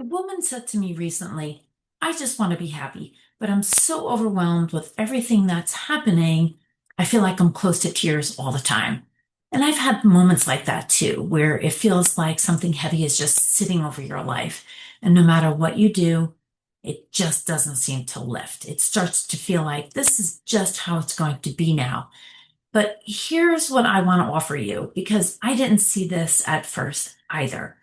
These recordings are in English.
A woman said to me recently, I just want to be happy, but I'm so overwhelmed with everything that's happening. I feel like I'm close to tears all the time. And I've had moments like that too, where it feels like something heavy is just sitting over your life. And no matter what you do, it just doesn't seem to lift. It starts to feel like this is just how it's going to be now. But here's what I want to offer you because I didn't see this at first either.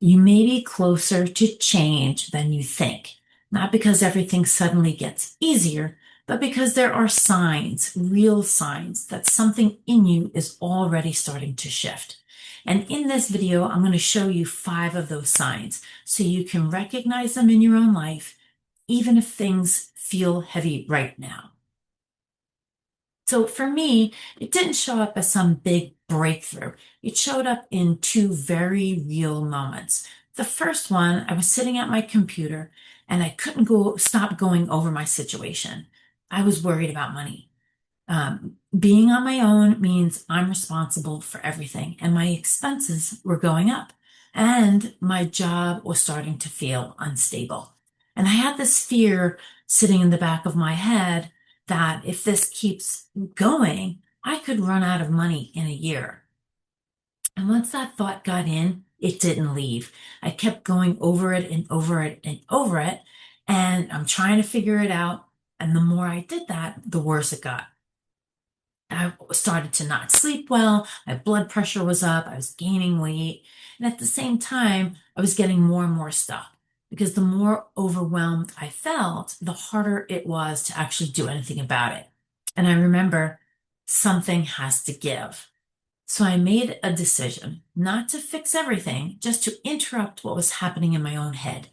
You may be closer to change than you think, not because everything suddenly gets easier, but because there are signs, real signs, that something in you is already starting to shift. And in this video, I'm going to show you 5 of those signs so you can recognize them in your own life, even if things feel heavy right now. So for me, it didn't show up as some big breakthrough. It showed up in 2 very real moments. The first one, I was sitting at my computer and I couldn't stop going over my situation. I was worried about money. Being on my own means I'm responsible for everything, and my expenses were going up, and my job was starting to feel unstable. And I had this fear sitting in the back of my head that if this keeps going, I could run out of money in a year. And once that thought got in, it didn't leave. I kept going over it and over it and over it, and I'm trying to figure it out. And the more I did that, the worse it got. I started to not sleep well. My blood pressure was up. I was gaining weight. And at the same time, I was getting more and more stuck because the more overwhelmed I felt, the harder it was to actually do anything about it. And I remember something has to give. So I made a decision not to fix everything, just to interrupt what was happening in my own head.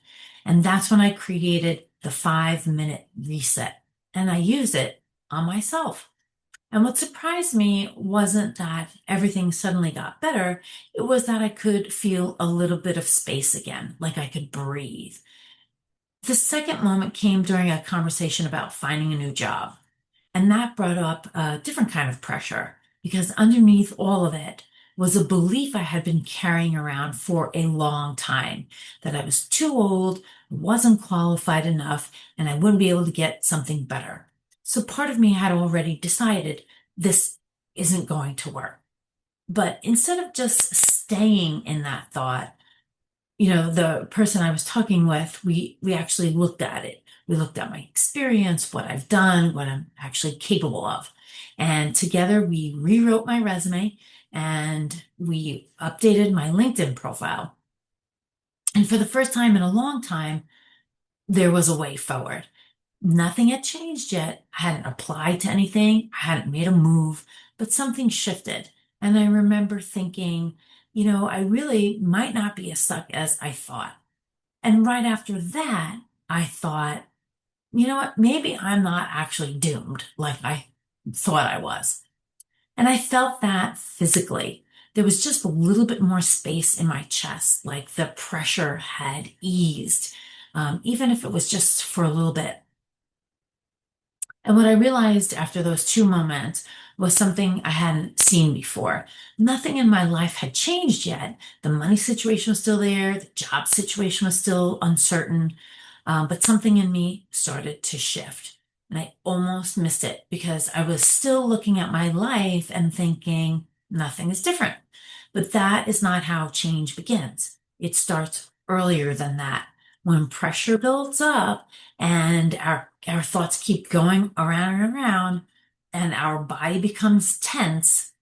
And that's when I created the 5-minute reset. And I used it on myself. And what surprised me wasn't that everything suddenly got better. It was that I could feel a little bit of space again, like I could breathe. The second moment came during a conversation about finding a new job. And that brought up a different kind of pressure because underneath all of it was a belief I had been carrying around for a long time that I was too old, wasn't qualified enough, and I wouldn't be able to get something better. So part of me had already decided this isn't going to work. But instead of just staying in that thought, the person I was talking with, we actually looked at it. We looked at my experience, what I've done, what I'm actually capable of. And together we rewrote my resume and we updated my LinkedIn profile. And for the first time in a long time, there was a way forward. Nothing had changed yet. I hadn't applied to anything. I hadn't made a move, but something shifted. And I remember thinking, I really might not be as stuck as I thought. And right after that, I thought, you know what? Maybe I'm not actually doomed like I thought I was. And I felt that physically. There was just a little bit more space in my chest, like the pressure had eased, even if it was just for a little bit. And what I realized after those 2 moments was something I hadn't seen before. Nothing in my life had changed yet. The money situation was still there, the job situation was still uncertain, but something in me started to shift. And I almost missed it because I was still looking at my life and thinking nothing is different. But that is not how change begins. It starts earlier than that. When pressure builds up and our thoughts keep going around and around, and our body becomes tense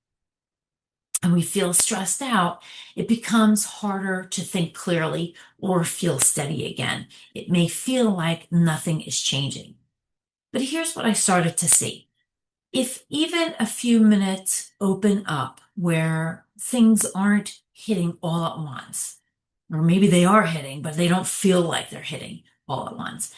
and we feel stressed out, it becomes harder to think clearly or feel steady again. It may feel like nothing is changing. But here's what I started to see. If even a few minutes open up where things aren't hitting all at once, or maybe they are hitting, but they don't feel like they're hitting all at once.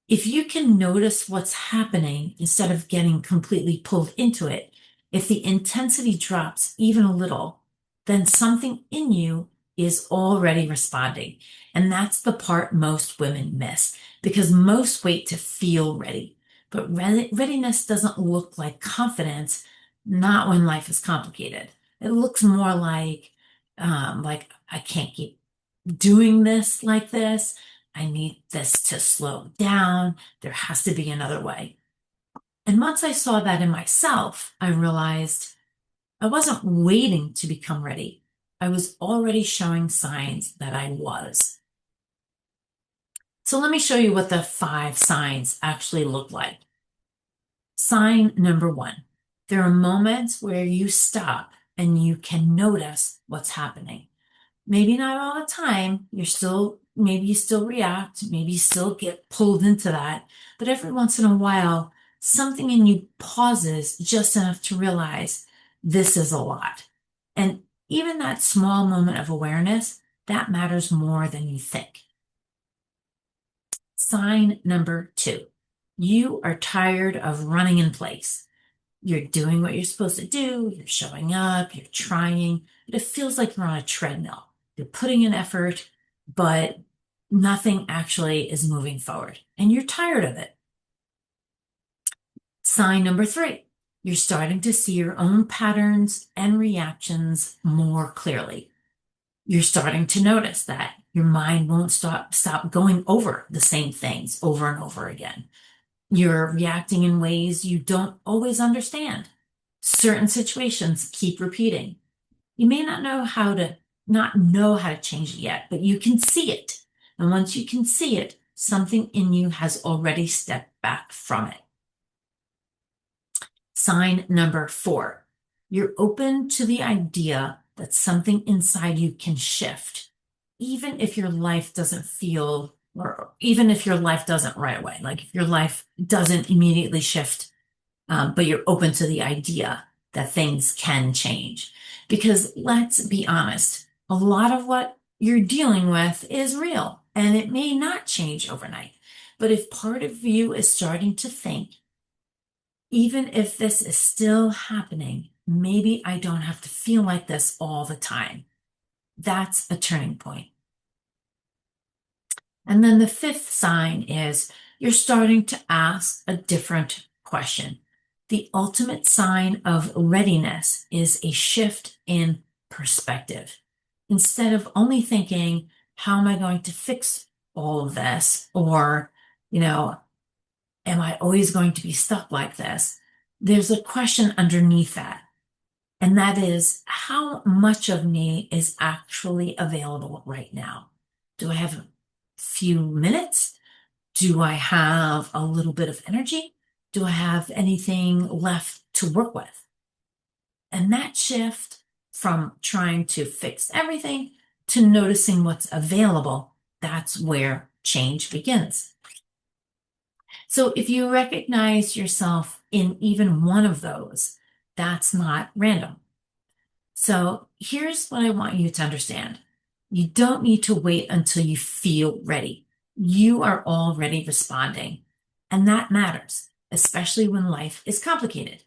If you can notice what's happening instead of getting completely pulled into it, if the intensity drops even a little, then something in you is already responding. And that's the part most women miss because most wait to feel ready. But readiness doesn't look like confidence, not when life is complicated. It looks more like I can't keep doing this like this. I need this to slow down. There has to be another way. And once I saw that in myself, I realized I wasn't waiting to become ready. I was already showing signs that I was. So let me show you what the 5 signs actually look like. Sign number 1. There are moments where you stop and you can notice what's happening. Maybe not all the time. Maybe you still react, maybe you still get pulled into that. But every once in a while, something in you pauses just enough to realize this is a lot. And even that small moment of awareness, that matters more than you think. Sign number 2. You are tired of running in place. You're doing what you're supposed to do, you're showing up, you're trying, but it feels like you're on a treadmill. You're putting in effort, but nothing actually is moving forward, and you're tired of it. Sign number 3. You're starting to see your own patterns and reactions more clearly. You're starting to notice that your mind won't stop going over the same things over and over again. You're reacting in ways you don't always understand. Certain situations keep repeating. You may not know how to change it yet, but you can see it. And once you can see it, something in you has already stepped back from it. Sign number 4. You're open to the idea that something inside you can shift, even if your life doesn't feel, or even if your life doesn't right away, like if your life doesn't immediately shift, but you're open to the idea that things can change. Because let's be honest, a lot of what you're dealing with is real and it may not change overnight. But if part of you is starting to think, even if this is still happening, maybe I don't have to feel like this all the time. That's a turning point. And then the 5th sign is you're starting to ask a different question. The ultimate sign of readiness is a shift in perspective. Instead of only thinking, how am I going to fix all of this? Or, am I always going to be stuck like this? There's a question underneath that. And that is, how much of me is actually available right now? Do I have a few minutes? Do I have a little bit of energy? Do I have anything left to work with? And that shift from trying to fix everything to noticing what's available, that's where change begins. So if you recognize yourself in even one of those, that's not random. So here's what I want you to understand. You don't need to wait until you feel ready. You are already responding. And that matters, especially when life is complicated.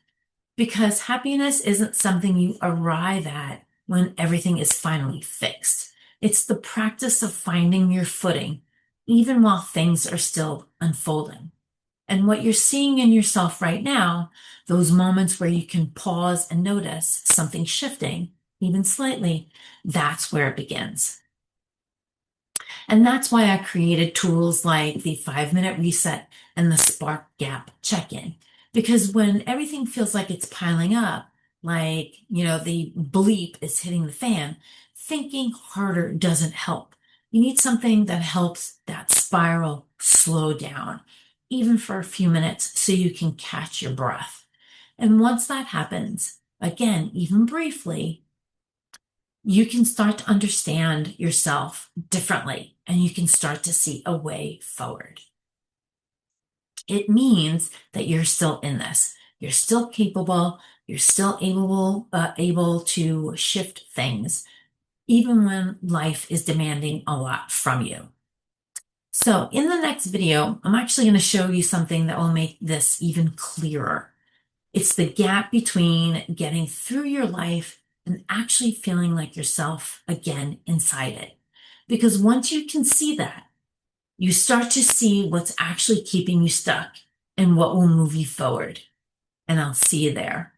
Because happiness isn't something you arrive at when everything is finally fixed. It's the practice of finding your footing, even while things are still unfolding. And what you're seeing in yourself right now, those moments where you can pause and notice something shifting, even slightly, that's where it begins. And that's why I created tools like the 5-minute reset and the spark gap check-in. Because when everything feels like it's piling up, like, the bleep is hitting the fan, thinking harder doesn't help. You need something that helps that spiral slow down, even for a few minutes, so you can catch your breath. And once that happens, again, even briefly, you can start to understand yourself differently and you can start to see a way forward. It means that you're still in this. You're still capable. You're still able to shift things, even when life is demanding a lot from you. So in the next video, I'm actually going to show you something that will make this even clearer. It's the gap between getting through your life and actually feeling like yourself again inside it. Because once you can see that, you start to see what's actually keeping you stuck and what will move you forward. And I'll see you there.